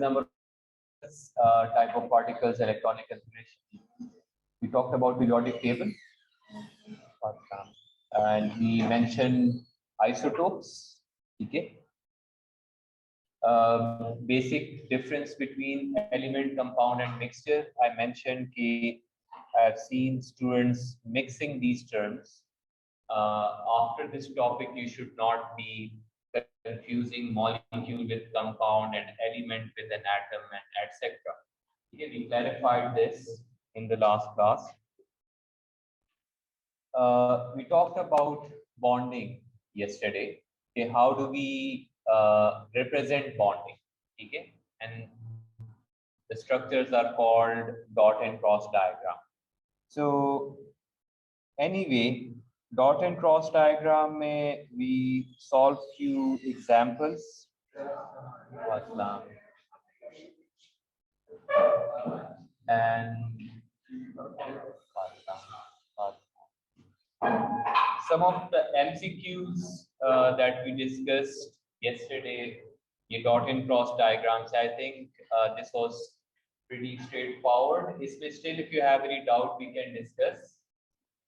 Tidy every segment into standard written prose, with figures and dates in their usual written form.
number type of particles, electronic configuration. We talked about periodic table, and we mentioned isotopes. Okay. Basic difference between element, compound, and mixture. I mentioned that I've seen students mixing these terms. After this topic, you should not be confusing molecule with compound and element with an atom and etc. Okay, we clarified this in the last class. We talked about bonding yesterday. Okay, how do we represent bonding? Okay, and the structures are called dot and cross diagram. So anyway, dot and cross diagram mein we solve few examples. And some of the MCQs that we discussed yesterday, the dot and cross diagrams, I think this was pretty straightforward. Still, if you have any doubt, we can discuss.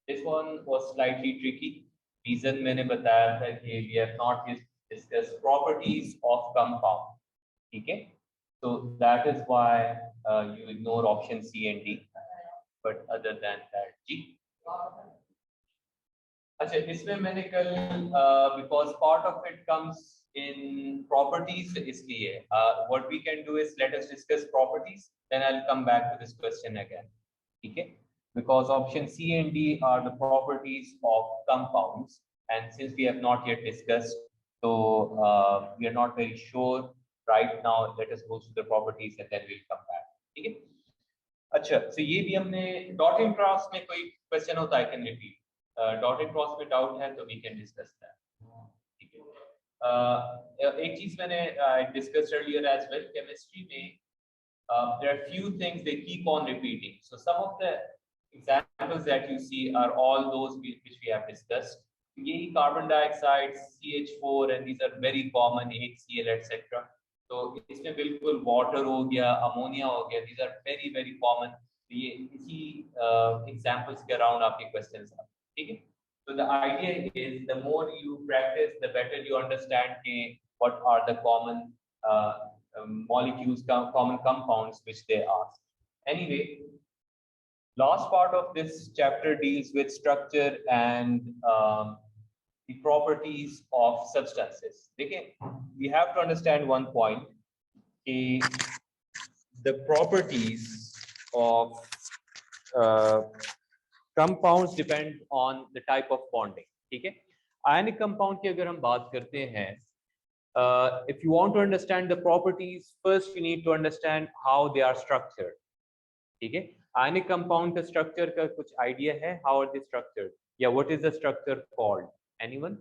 This one was slightly tricky. Reason मैंने बताया था कि we have not discussed properties of compound. Okay, so that is why you ignore option C and D. But other than that, G. अच्छा, इसमें मैंने कल because part of it comes in properties, इसलिए what we can do is let us discuss properties, then I'll come back to this question again. Okay, because option C and D are the properties of compounds, and since we have not yet discussed, so we are not very sure right now. Let us go through the properties and then we'll come back. Okay. अच्छा, so ये भी हमने dot and cross में कोई question होता है, I can repeat. Dot and cross में doubt है तो we can discuss that. ठीक है. एक चीज मैंने discussed earlier as well. Chemistry में there are few things they keep on repeating. So some of the examples that you see are all those which we have discussed. ये carbon dioxide, CH4, and these are very common, HCl, etc. तो इसमें बिल्कुल water हो गया, ammonia हो गया. These are very very common. ये इसी examples के around आपके questions are. ठीक है. So the idea is the more you practice, the better you understand what are the common molecules, common compounds which they ask. Anyway, last part of this chapter deals with structure and the properties of substances. Okay, we have to understand one point. The properties of compounds depend on the type of bonding. ठीक है. Ionic compound की अगर हम बात करते हैं, if you want to understand the properties, first you need to understand how they are structured. ठीक है. Ionic compound का structure का कुछ idea है? How are they structured? Yeah, what is the structure called? Anyone?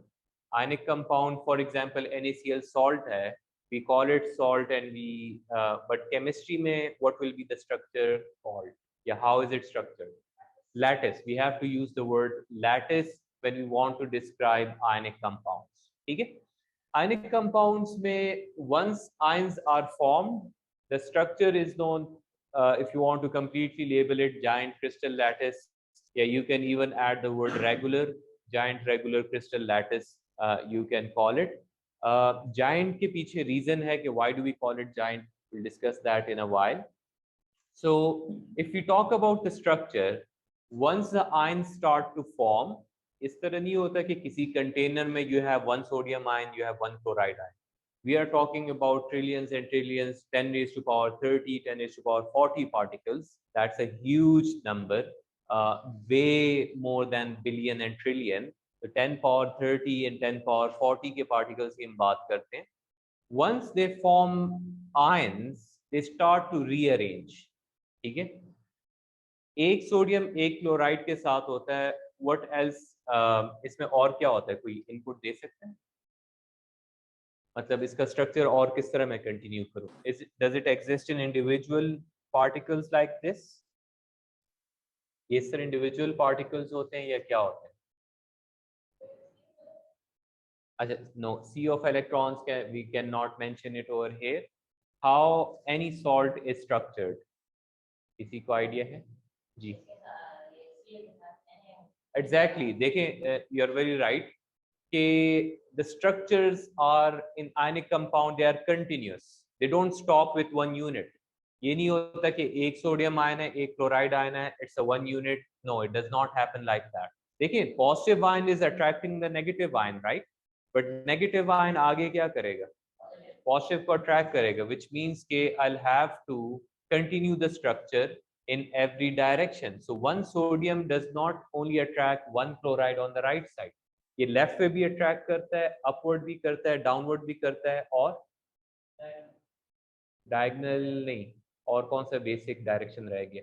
Ionic compound, for example, NaCl salt है. We call it salt, and we but chemistry में what will be the structure called? Yeah, how is it structured? Lattice. We have to use the word lattice when we want to describe ionic compounds. ठीक है. Ionic compounds में once ions are formed, the structure is known. If you want to completely label it, giant crystal lattice. Yeah, you can even add the word regular, giant regular crystal lattice. You can call it. Giant के पीछे reason है कि why do we call it giant? We'll discuss that in a while. So if we talk about the structure, once the ions start to form, इस तरह नहीं होता कि किसी container में you have one sodium ion, you have one chloride ion. We are talking about trillions and trillions, 10 raised to power 30, 10 raised to power 40 particles. That's a huge number, way more than billion and trillion. So 10 power 30 and 10 power 40 के particles की हम बात करते हैं. Once they form ions, they start to rearrange. ठीक है. एक sodium एक क्लोराइड के साथ होता है. What else? इसमें और क्या होता है? कोई इनपुट दे सकते हैं? मतलब इसका स्ट्रक्चर और किस तरह मैं कंटिन्यू करूं? Does it exist in individual particles like this? ये सर individual particles होते हैं या क्या होते हैं? अच्छा, no. Sea of electrons, we cannot mention it over here. how any salt is structured? किसी को आइडिया है जी? Exactly. देखें, you are very right कि the structures are in ionic compound, they are continuous, they don't stop with one unit. ये नहीं होता कि एक सोडियम आयन है एक क्लोराइड आयन है, it's a one unit. No, it does not happen like that. देखिए, positive ion is attracting the negative ion, right? But negative ion आगे क्या करेगा? Positive को attract करेगा, which means कि I'll have to continue the structure in every direction. So one sodium does not only attract one chloride on the right side, ये left पे भी attract करता है, अपवर्ड भी करता है, डाउनवर्ड भी करता है, और डायगोनल नहीं, और कौन सा बेसिक डायरेक्शन रह गया?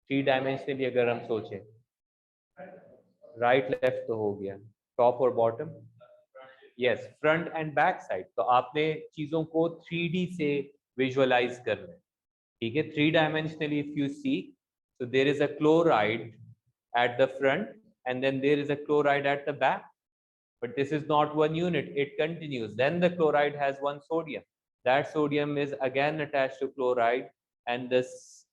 थ्री डायमेंशनली अगर हम सोचें, राइट लेफ्ट तो हो गया, टॉप और bottom, yes, front end back side. तो आपने चीजों को 3D से विजुअलाइज करना है, ठीक है? Three dimensionally if you see, so there is a chloride at the front and then there is a chloride at the back, but this is not one unit, it continues. Then the chloride has one sodium, that sodium is again attached to chloride, and this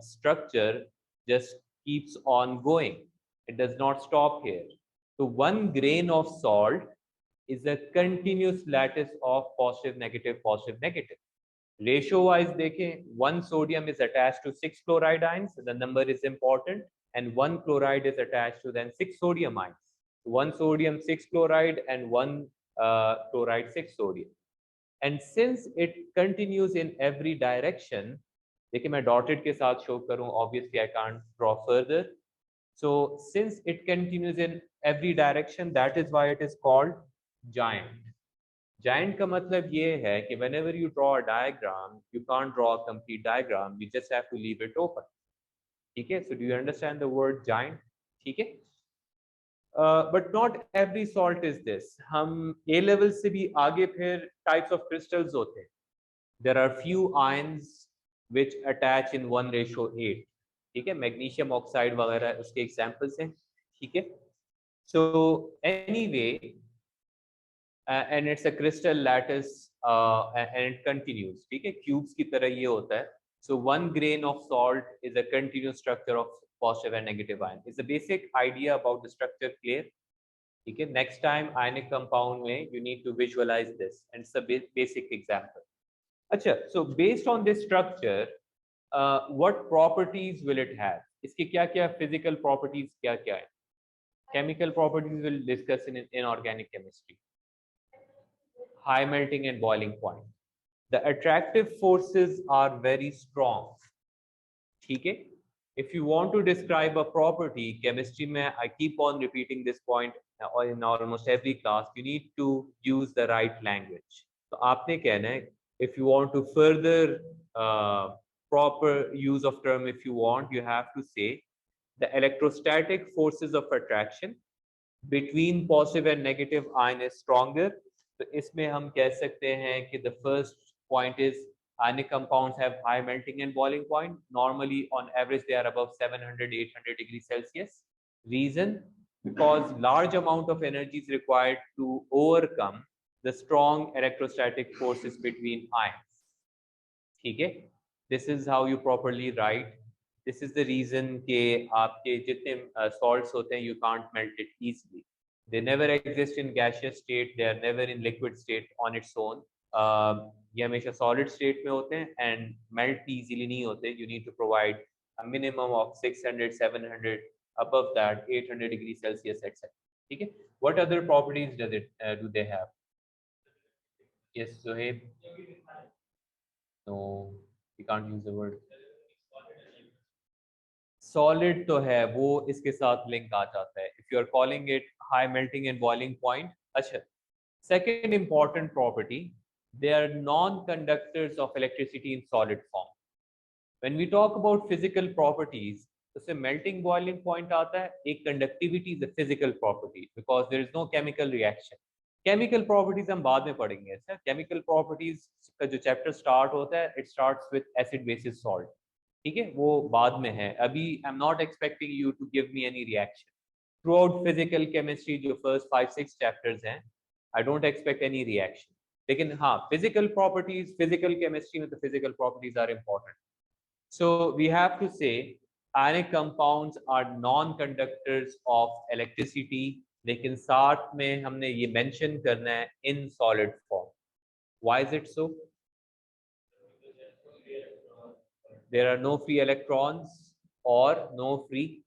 structure just keeps on going, it does not stop here. So one grain of salt is a continuous lattice of positive negative. Ratio wise देखें, one sodium is attached to 6 chloride ions, the number is important, and one chloride is attached to then 6 sodium ions. One sodium 6 chloride and one chloride 6 sodium. And since it continues in every direction, देखिए मैं dotted के साथ show करूं, obviously I can't draw further. So since it continues in every direction, that is why it is called giant. Giant का मतलब ये है कि whenever you draw a diagram, you can't draw a complete diagram, you just have to leave it open. ठीक है? So do you understand the word giant? ठीक है? But not every salt is this. हम A level से भी आगे फिर types of crystals होते हैं. There are few ions which attach in 1:8. ठीक है? Magnesium oxide वगैरह उसके examples हैं. ठीक है? So anyway, and it's a crystal lattice and it continues. ठीक है? Cubes की तरह ये होता है. So one grain of salt is a continuous structure of positive and negative ion. It's the basic idea about the structure clear? ठीक है? Next time ionic compound में you need to visualize this, and it's a basic example. अच्छा, so based on this structure, what properties will it have? इसकी क्या-क्या physical properties क्या-क्या है? Chemical properties we'll discuss in inorganic chemistry. High melting and boiling point. The attractive forces are very strong. ठीक है? If you want to describe a property, chemistry में I keep on repeating this point in almost every class, you need to use the right language. तो आपने कहना है, if you want to further proper use of term, if you want, you have to say the electrostatic forces of attraction between positive and negative ion is stronger. तो इसमें हम कह सकते हैं कि the first point is ionic compounds have high melting and boiling point. Normally on average they are above 700-800 degrees Celsius. Reason? Because large amount of energy is required to overcome the strong electrostatic forces between ions. ठीक है? This is how you properly write. This is the reason कि आपके जितने salts होते हैं, you can't melt it easily. They never exist in gaseous state. They are never in liquid state on its own. ये हमेशा solid state में होते हैं and melt easily नहीं होते. You need to provide a minimum of 600, 700, above that 800 degrees Celsius, etc. ठीक है? What other properties do they have? Yes, Zohaib. No, we can't use the word. Solid तो है, वो इसके साथ लिंक आ जाता है. If you are calling it high melting and boiling point, अच्छा. Second important property, they are non-conductors of electricity in solid form. When we talk about physical properties, तो melting boiling point आता है. एक conductivity is a physical property because there is no chemical reaction. Chemical properties हम बाद में पढ़ेंगे. अच्छा, chemical properties का जो chapter start होता है, it starts with acid basis salt. ठीक है? वो बाद में है. अभी I'm not expecting you to give me any reaction. Throughout physical chemistry जो first 5-6 chapters हैं, I don't expect any reaction. लेकिन हाँ फिजिकल प्रॉपर्टीज, फिजिकल केमिस्ट्री में तो physical properties are important. So we have to say ionic compounds are non-conductors of electricity, लेकिन साथ में हमने ये मेंशन करना है in solid form. Why is it so? There are no free electrons or no free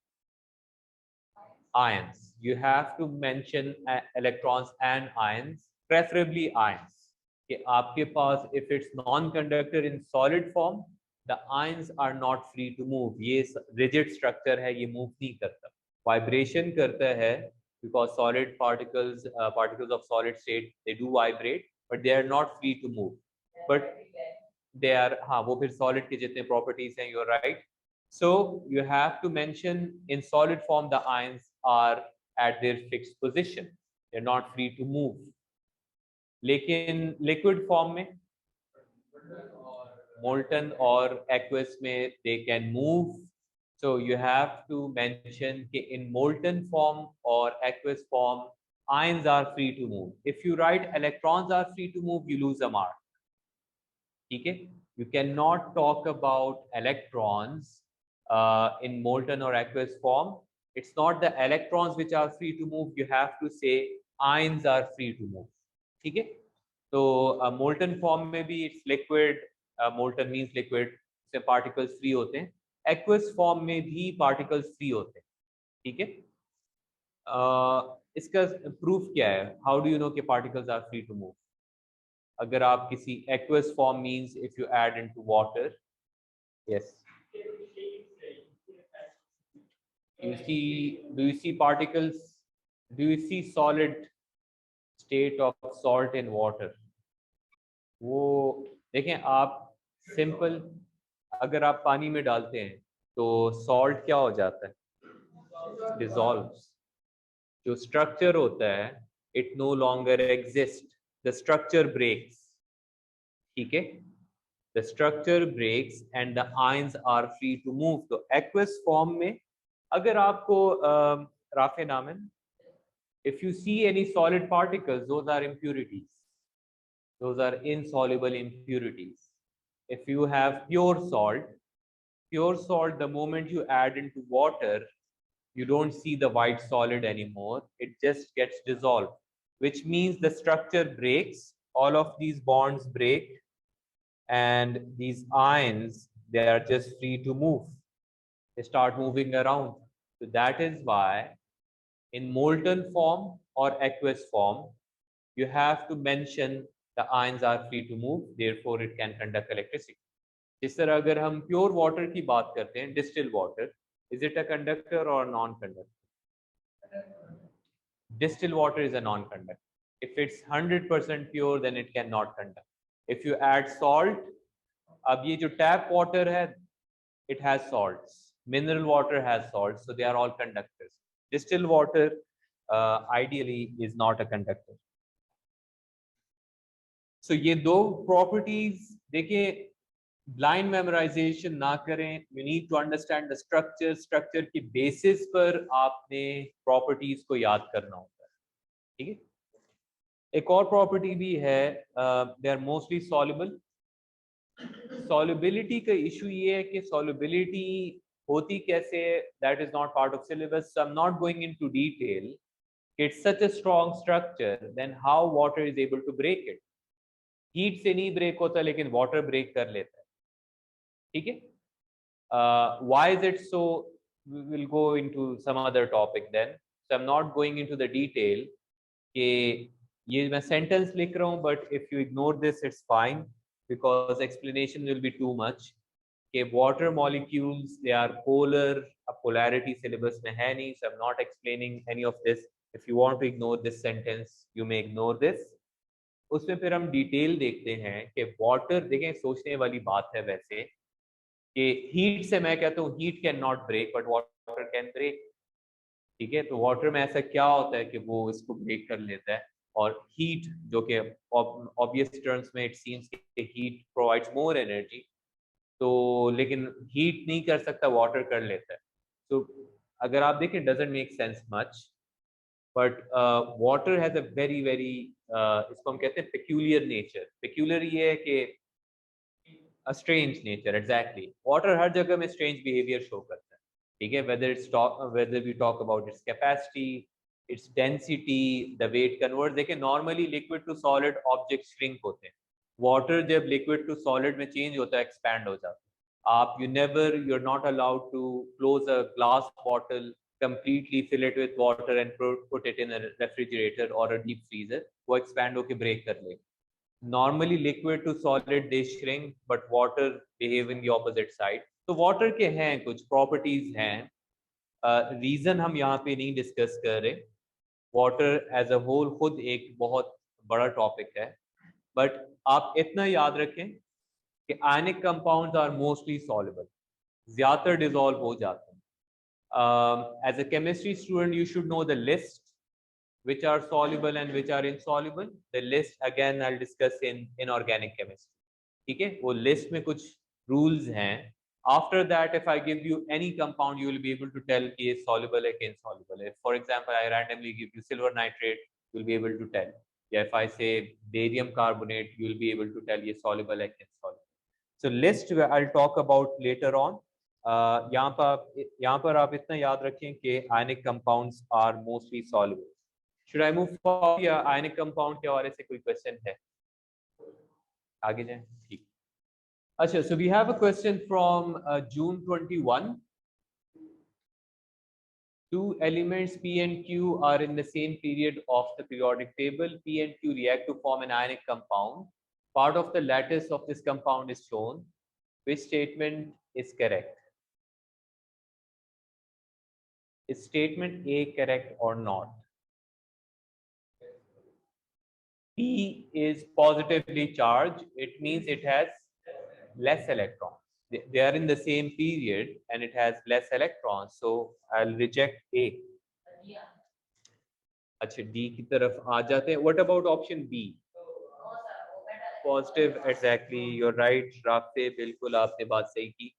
ions. You have to mention electrons and ions, preferably ions. कि आपके पास if it's non-conductor in solid form, the ions are not free to move. ये rigid structure है, ये move नहीं करता, vibration करता है, because solid particles, particles of solid state, they do vibrate, but they are not free to move. But they are, हाँ वो फिर solid के जितने properties हैं, you're right. So you have to mention in solid form the ions are at their fixed position. They're not free to move. लेकिन liquid form में molten or aqueous में they can move. So you have to mention कि in molten form or aqueous form ions are free to move. If you write electrons are free to move, you lose a mark. ठीक है? You cannot talk about electrons in molten or aqueous form. It's not the electrons which are free to move. You have to say ions are free to move. ठीक है? तो molten form में भी it's liquid. Molten means liquid, से particles free होते हैं. Aqueous form में भी particles free होते हैं. ठीक है? इसका proof क्या है? How do you know कि particles are free to move? अगर आप किसी aqueous form means if you add into water, yes. Do you see particles? Do you see solid state of salt in water? वो देखें आप simple, अगर आप पानी में डालते हैं तो सॉल्ट क्या हो जाता है? डिसॉल्व्स. जो स्ट्रक्चर होता है it no longer exist, the structure breaks. ठीक है? The structure breaks and the ions are free to move. तो एक्वस फॉर्म में अगर आपको राफे नामन, if you see any solid particles, those are impurities. Those are insoluble impurities. If you have pure salt, the moment you add into water, you don't see the white solid anymore. It just gets dissolved, which means the structure breaks. All of these bonds break, and these ions, they are just free to move. They start moving around. So that is why in molten form or aqueous form, you have to mention the ions are free to move, therefore it can conduct electricity. जिस तरह अगर हम pure water की बात करते हैं, distil water, is it a conductor or non-conductor? Distilled water is a non-conductor. If it's 100% pure, then it cannot conduct. If you add salt, अब ये जो tap water है, it has salts. Mineral water has salts, so they are all conductors. Distilled water ideally is not a conductor. So ये दो properties देखिए, blind memorization ना करें. You need to understand the structure. Structure की basis पर आपने properties को याद करना होता है. ठीक है? एक और property भी है, they are mostly soluble. Solubility का issue ये है कि solubility होती कैसे, that is not part of syllabus. So I'm not going into detail. It's such a strong structure, then how water is able to break it? Heat से नहीं break होता, लेकिन water break कर लेता है. ठीक है? Why is it so? We will go into some other topic then. So I'm not going into the detail. कि ये मैं sentence लिख रहा हूँ, but if you ignore this, it's fine because explanation will be too much. कि water molecules, they are polar. अब polarity syllabus में है नहीं, so I'm not explaining any of this. If you want to ignore this sentence, you may ignore this. उसमें फिर हम detail देखते हैं कि वाटर, देखें सोचने वाली बात है वैसे कि हीट से मैं कहता हूँ heat can not break but water can break. ठीक है? तो वाटर में ऐसा क्या होता है कि वो इसको ब्रेक कर लेता है, और हीट जो कि ऑब्वियस टर्म्स में इट सीम्स कि हीट प्रोवाइड्स मोर एनर्जी, तो लेकिन हीट नहीं कर सकता, वाटर कर लेता है. तो अगर आप देखें doesn't make sense much, but water has a very इसको हम कहते हैं peculiar nature. Peculiar ये है कि a strange nature. Exactly. Water हर जगह में strange behavior show करता है, ठीक है, whether we talk about its capacity, its density, the way it converts. देखिए normally liquid to solid objects shrink होते हैं, water जब liquid to solid में change होता है expand हो जाता है. आप you're not allowed to close a glass bottle completely, fill it with water and put it in a refrigerator or a deep freezer, वो expand होके break कर लेगा. Normally liquid to solid they shrink, but water behave in the opposite side. तो water के हैं कुछ properties हैं, reason हम यहाँ पे नहीं discuss कर रहे. Water as a whole खुद एक बहुत बड़ा topic है, but आप इतना याद रखें कि ionic compounds are mostly soluble, ज़्यादातर dissolve हो जाते हैं. As a chemistry student you should know the list which are soluble and which are insoluble. The list again I'll discuss in inorganic chemistry. ठीक है, वो list में कुछ rules हैं. After that, if I give you any compound, you will be able to tell कि ये soluble है कि insoluble है. For example, I randomly give you silver nitrate, you will be able to tell. Yeah, if I say barium carbonate, you will be able to tell ये soluble है कि insoluble. So list I'll talk about later on. यहाँ पर आप इतना याद रखें कि ionic compounds are mostly soluble. Should I move forward या ionic compound के हवाले से कोई question है? आगे जाएं, ठीक. अच्छा, so we have a question from June 21. Two elements P and Q are in the same period of the periodic table. P and Q react to form an ionic compound. Part of the lattice of this compound is shown. Which statement is correct? Is statement A correct or not? P is positively charged. It means it has less electrons. They are in the same period and it has less electrons. So I'll reject A. अच्छा, D की तरफ आ जाते हैं. What about option B? Positive, exactly. You're right. राब्ते बिल्कुल आपने बात सही की.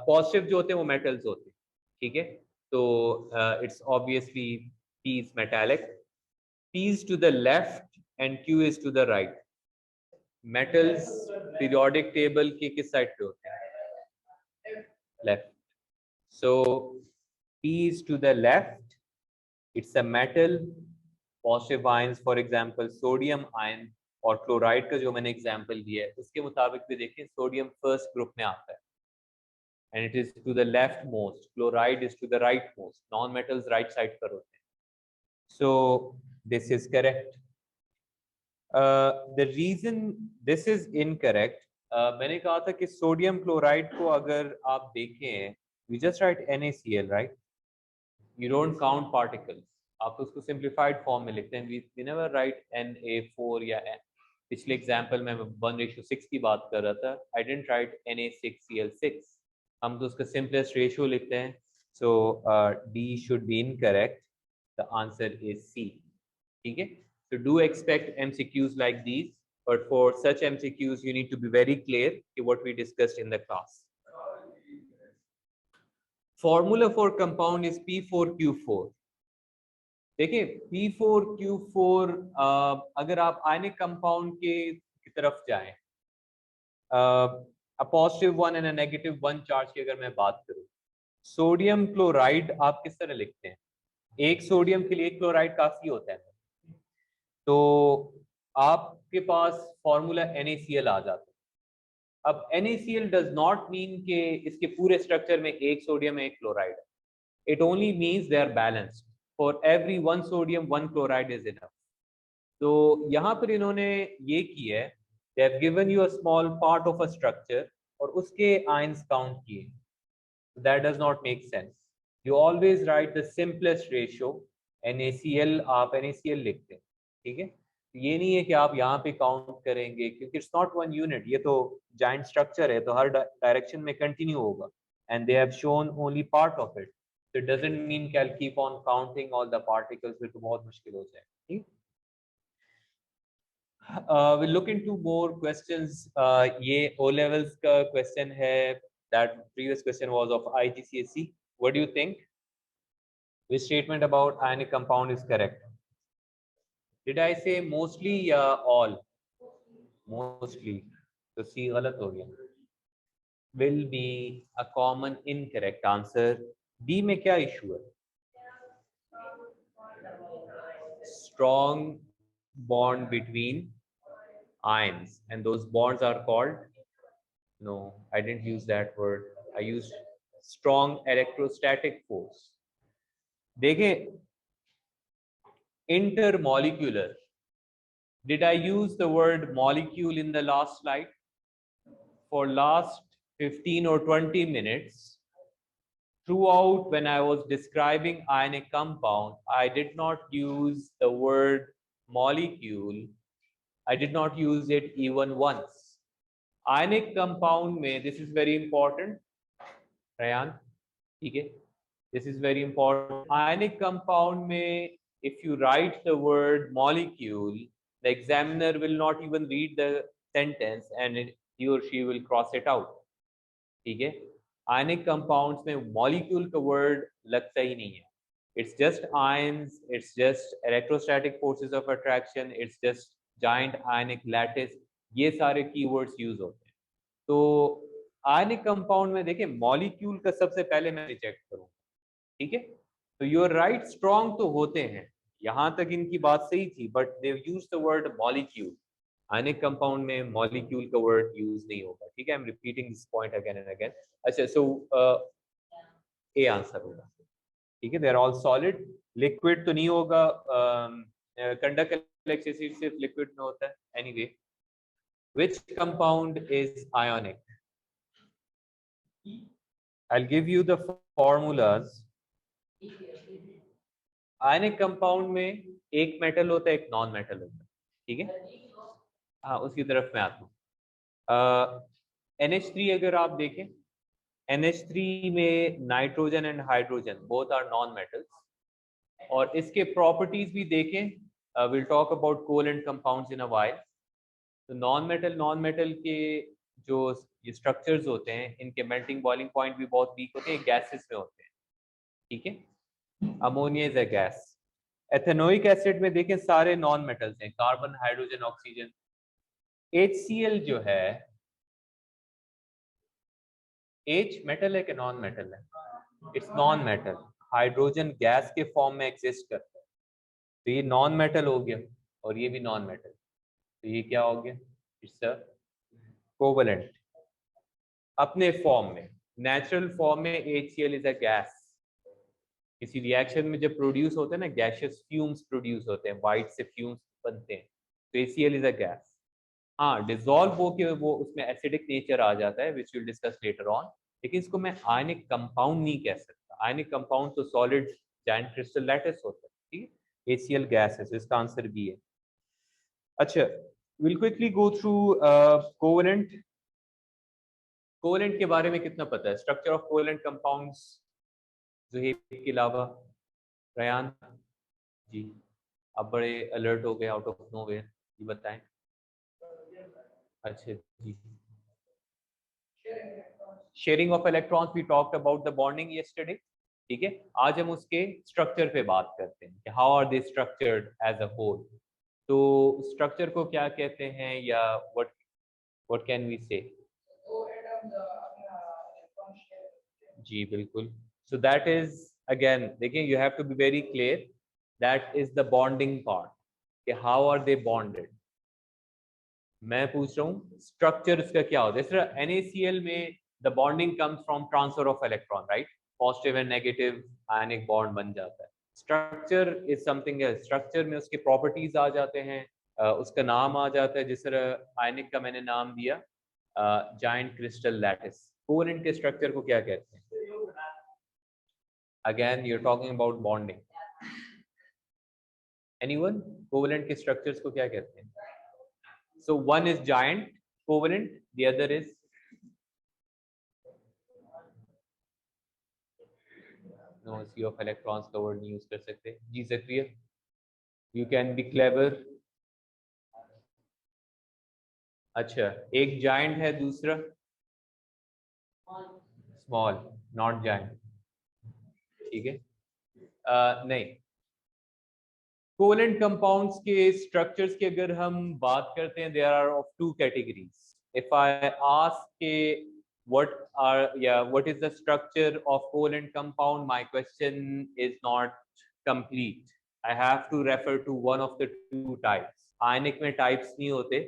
Positive जो होते हैं वो metals होते हैं, ठीक है. तो it's obviously P is metallic. P is to the left and Q is to the right. Metals periodic table के किस side पे होते हैं? Left. So P is to the left. It's a metal. Positive ions, for example, sodium ion और chloride का जो मैंने example दिया है उसके मुताबिक भी देखें, sodium first group में आता है and it is to the leftmost. Chloride is to the rightmost. Non-metals right side पर होते हैं. So this is correct. The reason this is incorrect, मैंने कहा था कि सोडियम क्लोराइड को अगर आप देखें, we just write NaCl, right? You don't count particles. आप उसको simplified form में लिखते हैं. We never write Na4 या पिछले एग्जाम्पल में 1:6 की बात कर रहा था. I didn't write Na6Cl6. हम तो उसका simplest ratio लिखते हैं. So D should be incorrect. The answer is C. ठीक है. So do expect MCQs like these, but for such MCQs you need to be very clear to what we discussed in the class. Formula for compound is P4Q4. देखिए P4Q4, अगर आप ionic compound की तरफ जाएं, a positive one and a negative one charge की अगर मैं बात करूं, सोडियम क्लोराइड आप किस तरह लिखते हैं? एक सोडियम के लिए एक क्लोराइड काफी होता है, तो आपके पास फॉर्मूला NaCl आ जाता है. अब NaCl डज नॉट मीन कि इसके पूरे स्ट्रक्चर में एक सोडियम एक क्लोराइड है. It only means they are balanced. For every one sodium one chloride is enough. तो यहाँ पर इन्होंने ये किया है, they have given you a small part of a structure और उसके आयंस काउंट किए. That does not make sense. You always write the simplest ratio. NaCl आप NaCl लिखते हैं, ठीक है. ये नहीं है कि आप यहाँ पे काउंट करेंगे, क्योंकि इट्स नॉट वन यूनिट. ये तो जाइंट स्ट्रक्चर है, तो हर डायरेक्शन में कंटिन्यू होगा. And they have shown only part of it. So it doesn't mean कि I'll keep on counting all the particles, फिर तो बहुत मुश्किल हो जाए. ठीक. We'll look into more questions. ये O levels का question है. That previous question was of IGCSE. What do you think? Which statement about ionic compound is correct? Did I से मोस्टली या ऑल? मोस्टली, तो सी गलत हो गया। Will be a common incorrect answer. D में क्या इशू है? Strong bond between ions, and those bonds are called, no, I didn't use that word, I used strong electrostatic force. देखें, intermolecular, did I use the word molecule in the last slide? For last 15 or 20 minutes throughout, when I was describing ionic compound, I did not use the word molecule. I did not use it even once. Ionic compound में, this is very important, Rayan, ठीक है? This is very important. Ionic compound में, if you write the word molecule, the examiner will not even read the sentence and he or she will cross it out. ठीक है? Ionic compounds में molecule का word लगता ही नहीं है. It's just ions, it's just electrostatic forces of attraction, it's just giant ionic lattice. ये सारे keywords use होते हैं. तो आयनिक कंपाउंड में देखिए मॉलिक्यूल का सबसे पहले मैं रिजेक्ट करूँ, ठीक है? तो यूर राइट, स्ट्रॉन्ग तो होते हैं, यहां तक इनकी बात सही थी, but they use the word molecule. Ionic compound में मॉलिक्यूल का वर्ड यूज नहीं होगा, ठीक है? I am repeating this point again and again. अच्छा, सो ए आंसर होगा, ठीक है? They are all solid. Liquid तो नहीं होगा, कंडक्ट इलेक्ट्रिसिटी सिर्फ लिक्विड में होता है। Anyway, which compound is ionic? I'll give you the formulas. Ionic compound में एक मेटल होता है, एक नॉन मेटल होता है, ठीक है? हाँ, उसकी तरफ मैं आता हूँ। NH3 अगर आप देखें, NH3 में nitrogen and hydrogen both are non metals, और इसके प्रॉपर्टीज भी देखें, will talk about covalent compounds in a while. तो नॉन मेटल के जो ये स्ट्रक्चर्स होते हैं, इनके मेल्टिंग बॉइलिंग पॉइंट भी बहुत वीक होते हैं, गैसेस में होते हैं, ठीक है? Ammonia is a gas. Ethanoic acid में देखें सारे नॉन मेटल्स हैं, कार्बन, हाइड्रोजन, ऑक्सीजन। HCl जो है, H मेटल है कि नॉन मेटल है? It's non metal. Hydrogen gas के फॉर्म में एग्जिस्ट करता है, तो ये नॉन मेटल हो गया, और ये भी नॉन मेटल, तो ये क्या हो गया? इट्स अ कोवेलेंट अपने फॉर्म में। नेचुरल फॉर्म में HCl इज अ गैस। किसी रिएक्शन में जब प्रोड्यूस होते हैं ना, गैशियस फ्यूम्स प्रोड्यूस होते हैं, वाइट से फ्यूम्स बनते हैं, तो HCl इज अ गैस। हाँ, डिसॉल्व होके वो उसमें एसिडिक नेचर आ जाता है, which will discuss later on, लेकिन इसको मैं आयनिक कंपाउंड नहीं कह सकता। आयनिक कंपाउंड तो सॉलिड जायंट क्रिस्टल लैटिस होता है, ठीक है? HCl गैस है, तो इसका आंसर बी है। अच्छा, will quickly go through covalent. Covalent के बारे में कितना पता है? Structure of covalent compounds Zuheb के अलावा, रयान जी, आप बड़े अलर्ट हो गए आउट ऑफ नोवेयर, ये बताएं। अच्छा जी, sharing of electrons, we talked about the bonding yesterday, ठीक है? आज हम उसके स्ट्रक्चर पे बात करते हैं कि how are they structured as a whole. तो स्ट्रक्चर को क्या कहते हैं, या व्हाट कैन वी से? जी बिल्कुल। सो दैट इज, अगेन देखिए, you have to be very clear, that is the bonding part, कि हाउ आर दे बॉन्डेड। मैं पूछ रहा हूँ स्ट्रक्चर इसका क्या होता है। इस तरह NaCl में the bonding comes from transfer of electron, right? Positive and negative ionic bond बन जाता है। Structure is something else. Structure में उसके प्रॉपर्टीज आ जाते हैं, उसका नाम आ जाता है, जिस तरह आयनिक का मैंने नाम दिया जायंट क्रिस्टल लैटिस। कोवेलेंट के स्ट्रक्चर को क्या कहते हैं? Again you are talking about bonding. Anyone? Covalent के स्ट्रक्चर्स को क्या कहते हैं? So one is giant covalent, the other is no, sea of electrons का word नहीं use कर सकते जी। Zakia, you can be clever। अच्छा, एक giant है, दूसरा small, not giant, ठीक है? नहीं, कोवेलेंट कंपाउंड्स के स्ट्रक्चर्स की अगर हम बात करते हैं, there are of two categories. If I ask के what is the structure of covalent compound, my question is not complete. I have to refer to one of the two types. आयनिक में types नहीं होते,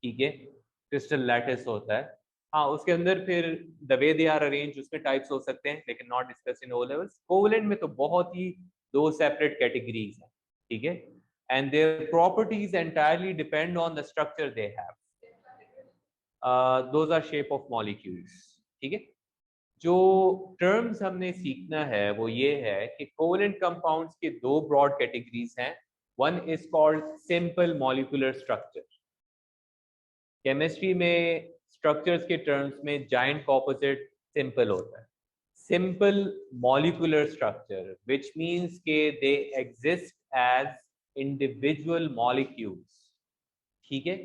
ठीक है, crystal lattice होता है। हाँ, उसके अंदर फिर the way they are arrange उसमें टाइप्स हो सकते हैं, लेकिन not discuss in O levels. Covalent में तो बहुत ही दो सेपरेट कैटेगरीज हैं, ठीक है, and their properties entirely depend on the structure they have. Those are shape of molecules, ठीक है। जो टर्म्स हमने सीखना है वो ये है कि कोवेलेंट कंपाउंड्स के दो ब्रॉड कैटेगरीज हैं। One is called simple molecular structure. Chemistry में स्ट्रक्चर्स के टर्म्स में जाइंट का ऑपोजिट सिंपल होता है। Simple molecular structure which means के they exist as individual molecules, ठीक है।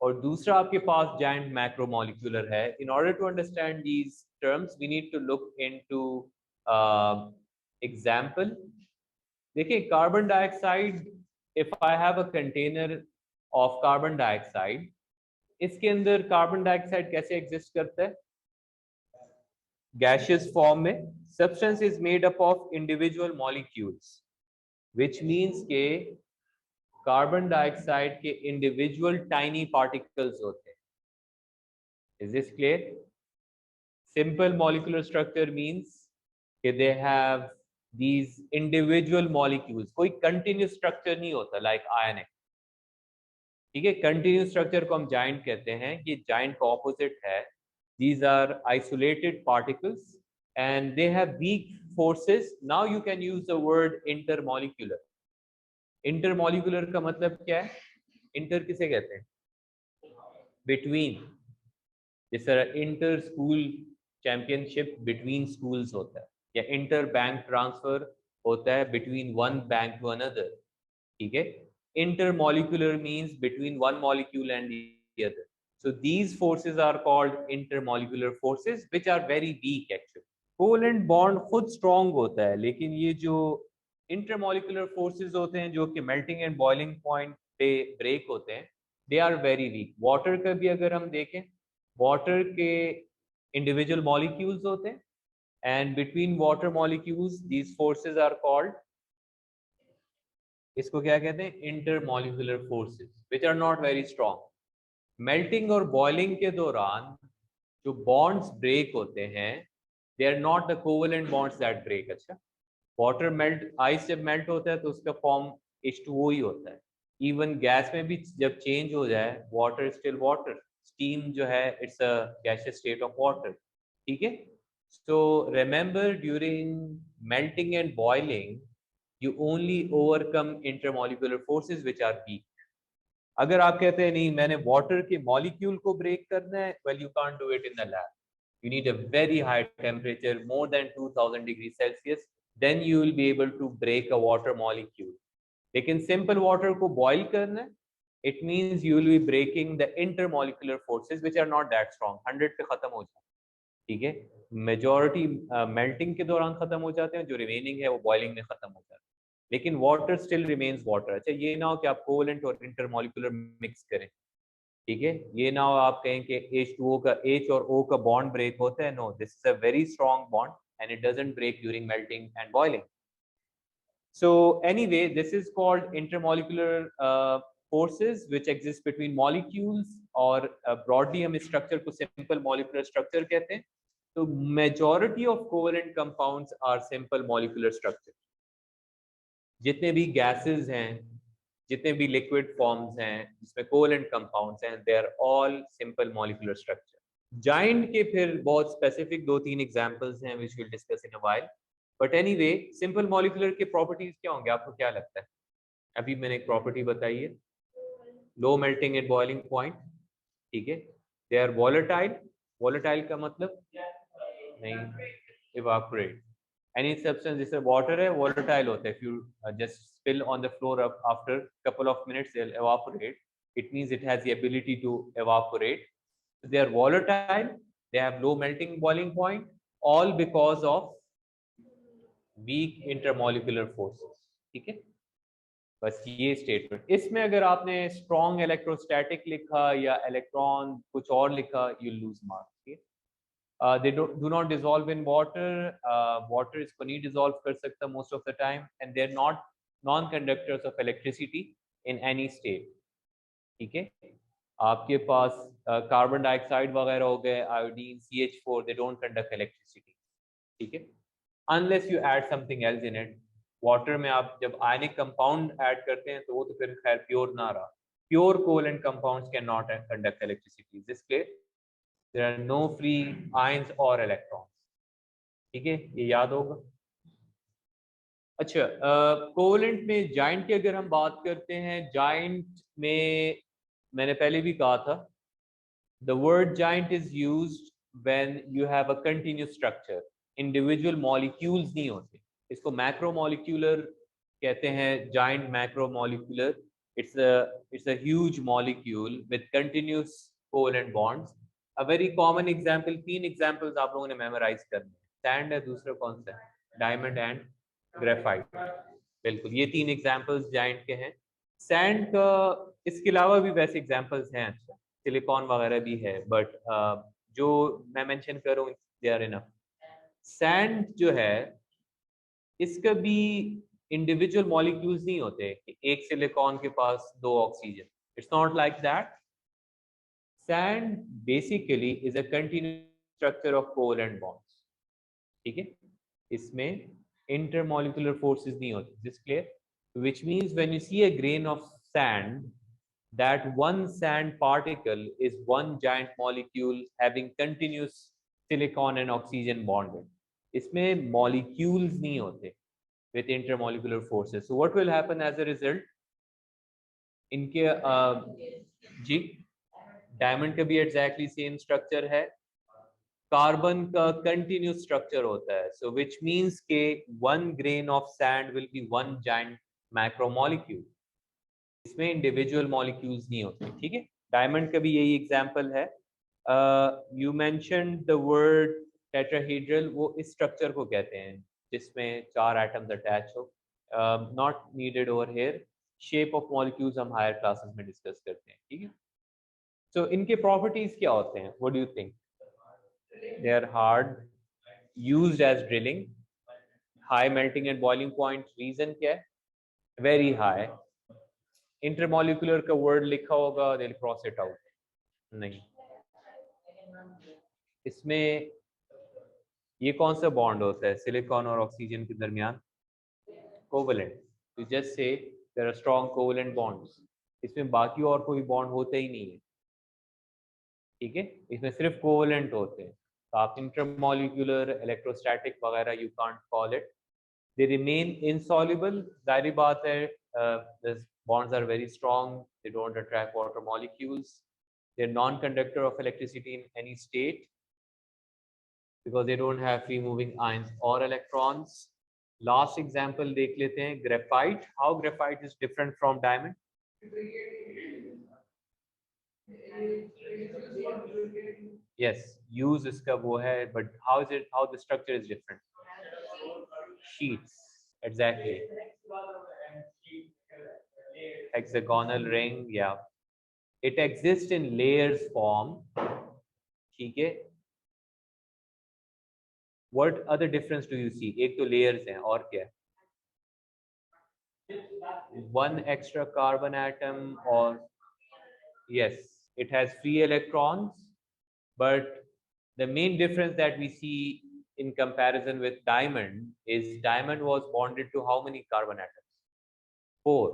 और दूसरा आपके पास जाइंट मैक्रोमोलिक्यूलर है। In order to understand these terms we need to look into example. देखिए, carbon dioxide, if I have a container of carbon dioxide, इसके अंदर कार्बन डाइऑक्साइड कैसे एग्जिस्ट करता है? गैसियस फॉर्म में। Substance is made up of individual molecules, which means के carbon dioxide के individual tiny particles होते हैं। Is this clear? Simple molecular structure means कि they have these individual molecules, कोई कंटिन्यूस स्ट्रक्चर नहीं होता लाइक आयनिक, ठीक है। कंटिन्यूस स्ट्रक्चर को हम जाइंट कहते हैं, ये जाइंट का ऑपोजिट है। These are isolated particles and they have weak forces. Now you can use the word intermolecular. Intermolecular का मतलब क्या है? इंटर किसे कहते हैं? बिटवीन। जिस तरह inter school championship between schools होता है, या इंटर बैंक ट्रांसफर होता है between one bank to another, ठीक है। Intermolecular means between one molecule and the other. So these forces are called intermolecular forces, which are very weak actually. Covalent bond खुद strong होता है, लेकिन ये जो इंटरमॉलिक्यूलर फोर्सेस होते हैं जो कि मेल्टिंग एंड बॉइलिंग पॉइंट पे ब्रेक होते हैं, they are very weak. Water का भी अगर हम देखें, वाटर के इंडिविजुअल मॉलिक्यूल्स होते हैं, and between water molecules these forces are called, इसको क्या कहते हैं? Intermolecular forces, which are not very strong. Melting और बॉइलिंग के दौरान जो बॉन्ड्स ब्रेक होते हैं, they are not the covalent bonds that break. अच्छा, वाटर मेल्ट, आइस जब मेल्ट होता है तो उसका फॉर्म H2O ही होता है। इवन गैस में भी जब चेंज हो जाए, वाटर स्टिल वाटर, स्टीम जो है it's a gaseous state of water, ठीक है। So remember, during melting and boiling you only overcome intermolecular forces which are weak. अगर आप कहते हैं नहीं मैंने वाटर के मॉलिक्यूल को ब्रेक करना है, well you can't do it in the lab. You need a very high temperature, more than 2000 degrees Celsius, then you will be able to break a water molecule. लेकिन simple water को boil करना है, it means you will be breaking the intermolecular forces which are not that strong. 100 पे खत्म हो जाए, ठीक है। मेजॉरिटी मेल्टिंग के दौरान खत्म हो जाते हैं, जो रिमेनिंग है वो बॉइलिंग में खत्म हो जाते हैं, लेकिन वाटर स्टिल रिमेन्स वाटर। अच्छा, ये ना हो कि आप कोवेलेंट और इंटरमॉलिक्यूलर मिक्स करें, ठीक है। ये ना हो आप कहें कि H2O का H और O का बॉन्ड ब्रेक होता है। No, this is a very strong bond and it doesn't break during melting and boiling. So anyway, this is called intermolecular forces which exist between molecules, और broadly हम इस structure को simple molecular structure कहते हैं। तो majority of covalent compounds are simple molecular structure. जितने भी gases हैं, जितने भी liquid forms हैं जिसमें covalent compounds हैं, they are all simple molecular structure. Giant के फिर बहुत specific 2-3 examples हैं which we'll discuss in a while. But anyway, simple molecular के प्रॉपर्टीज क्या होंगे आपको क्या लगता है? अभी मैंने एक प्रॉपर्टी बताई है, low melting and boiling point, ठीक है। They are volatile. वॉलेटाइल का मतलब नहीं, इवापोरेट। एनी सब्सटेंस जैसे वाटर है वॉलेटाइल होता है, if you just spill on the floor after couple of minutes they will evaporate. It means it has the ability to evaporate. So they are volatile, they have low melting boiling point, all because of weak intermolecular forces, ठीक है। बस ये statement. इसमें अगर आपने strong electrostatic लिखा या electron कुछ और लिखा, you lose marks. They do not dissolve in water. Water इसको नहीं dissolve कर सकता most of the time, and they're not non-conductors of electricity in any state. ठीक है, आपके पास कार्बन डाइऑक्साइड वगैरह हो गए, iodine, CH4, they don't conduct electricity. ठीक है, unless you add something else in it. Water में आप जब आयनिक कंपाउंड ऐड करते हैं तो वो तो फिर खैर प्योर ना रहा। Pure covalent compounds can not conduct electricity. This clear? There are no free ions और इलेक्ट्रॉन्स। ठीक है, ये याद होगा। अच्छा, कोवेलेंट में जाइंट की अगर हम बात करते हैं, जाइंट में मैंने पहले भी कहा था, the word giant is used when you have a continuous structure. Individual molecules नहीं होते, इसको macromolecular कहते हैं। giant macromolecular, it's a huge molecule with continuous covalent bonds. A very common example, तीन examples आप लोगों ने memorize करने हैं। sand है, दूसरा कौन सा है? diamond and graphite। बिल्कुल, ये तीन examples giant के हैं। sand का इसके अलावा भी वैसे examples हैं, अच्छा सिलिकॉन वगैरह भी है, बट जो मैं मेंशन कर रहा हूँ दे आर इनफ। सैंड जो है इसका भी इंडिविजुअल मॉलिक्यूल्स नहीं होते कि एक सिलिकॉन के पास दो oxygen, it's not like that. Sand basically is a continuous structure of covalent bonds. ठीक है, इसमें इंटरमॉलिक्यूलर फोर्सेस नहीं होते। This clear? Which means when you see a grain of sand, that one sand particle is one giant molecule having continuous silicon and oxygen bonded. इसमें molecules नहीं होते with intermolecular forces. So what will happen as a result? इनके जी diamond का भी exactly same structure है, carbon का continuous structure होता है। सो विच मीन्स के one grain of sand will be one giant macromolecule, इसमें इंडिविजुअल मॉलिक्यूल्स नहीं होते। ठीक है, डायमंड का भी यही एग्जांपल है। You mention the word tetrahedral, वो इस स्ट्रक्चर को कहते हैं जिसमें चार एटम्स अटैच हो। Not needed over here, shape of molecules हम हायर क्लासेस में डिस्कस करते हैं। ठीक है, सो इनके प्रॉपर्टीज क्या होते हैं? What do you think? They are hard, used as drilling, high melting and boiling point. Reason क्या है? Very high. इंटरमॉलिक्यूलर का वर्ड लिखा होगा, they'll cross it out। नहीं, इसमें ये कौन सा बॉन्ड होता है सिलिकॉन और ऑक्सीजन के दरमियान? कोवेलेंट। तो just say there are strong covalent bonds, इसमें बाकी और कोई बॉन्ड होता ही नहीं है। ठीक है, इसमें सिर्फ कोवेलेंट होते हैं। तो आप इंटरमॉलिक्यूलर, इलेक्ट्रोस्टैटिक वगैरह you can't call it, they remain insoluble. जाहिर बात है, bonds are very strong, they don't attract water molecules, they're non-conductor of electricity in any state because they don't have free moving ions or electrons. Last example देख लेते हैं, graphite. How graphite is different from diamond? Yes, use इसका वो है, but how is it, how the structure is different? Sheets, exactly. Hexagonal ring, yeah, it exists in layers form। ठीक है, what other difference do you see? एक तो layers हैं, और क्या है? One extra carbon atom, or yes, it has free electrons, but the main difference that we see in comparison with diamond is diamond was bonded to how many carbon atoms? 4.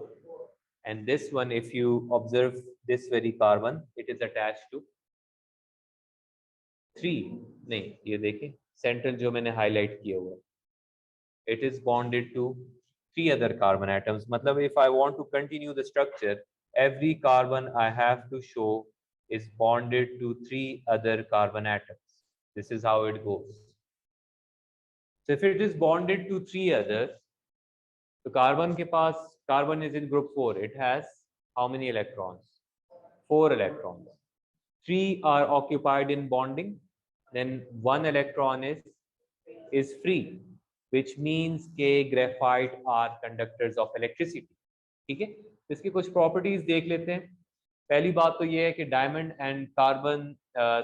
And this one, if you observe this very carbon, it is attached to 3। नहीं, ये देखें central जो मैंने highlight किया हुआ, it is bonded to 3 other carbon atoms। मतलब if I want to continue the structure, every carbon I have to show is bonded to 3 other carbon atoms। This is how it goes। So if it is bonded to 3 others, तो carbon के पास, carbon is in group 4, it has how many electrons? 4 electrons। 3 are occupied in bonding, then 1 electron is free, which means के graphite are conductors of electricity। ठीक है, इसकी कुछ properties देख लेते हैं। पहली बात तो ये है कि diamond and carbon,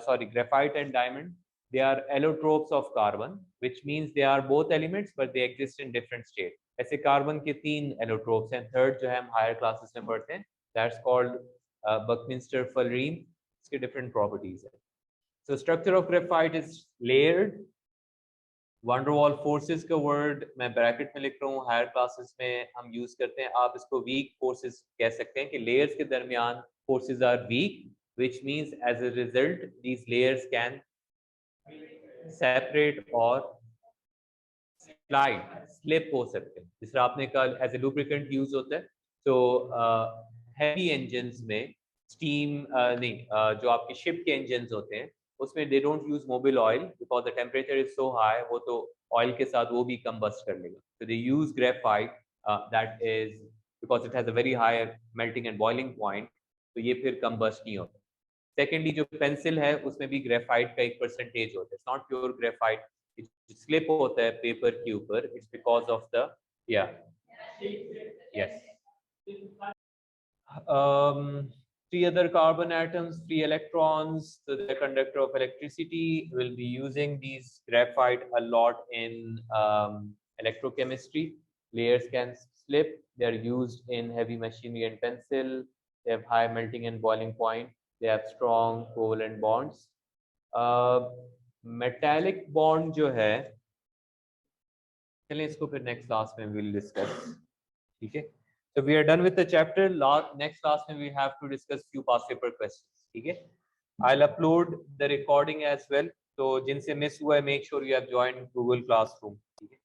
sorry, graphite and diamond, they are allotropes of carbon, which means they are both elements but they exist in different state. ऐसे कार्बन के 3 allotropes हैं, थर्ड जो है हम हायर क्लासेस में पढ़ते हैं, that's called बकमिंस्टर फलरीन, इसके different properties है। So structure of graphite is layered। One wall forces का वर्ड मैं ब्रैकेट में लिख रहा हूँ, हायर क्लासेस में हम यूज करते हैं, आप इसको वीक फोर्सेस कह सकते हैं कि लेयर्स के दरमियान forces are weak, which means as a result these layers can separate और स्लाइड स्लिप हो सकते हैं। जिस तरह आपने कहा एज ए लुब्रिकेंट यूज होता है, तो हैवी इंजन्स में स्टीम नहीं, जो आपके शिप के इंजन्स होते हैं उसमें they don't use Mobil oil because the temperature is so high, वो तो ऑयल के साथ वो भी कंबस्ट कर लेगा, तो they use graphite that is because it has a very high melting and boiling point, तो ये फिर कंबस्ट नहीं होता। सेकेंडली जो पेंसिल है उसमें भी ग्रेफाइट का एक परसेंटेज होता है, it's not pure graphite, slip होता है पेपर के ऊपर, इट्स बिकॉज ऑफ द या yes three other carbon atoms, 3 electrons, so the conductor of electricity. Will be using these graphite a lot in electrochemistry. Layers can slip, they are used in heavy machinery and pencil, they have high melting and boiling point, they have strong covalent bonds. Metallic bond जो है, चलिए इसको फिर next class में we'll discuss, ठीक है। So we are done with the chapter. Next class में we have to discuss few past paper questions, ठीक है। I'll upload the recording as well. तो जिनसे miss हुआ है, make sure you have joined Google Classroom, ठीक है।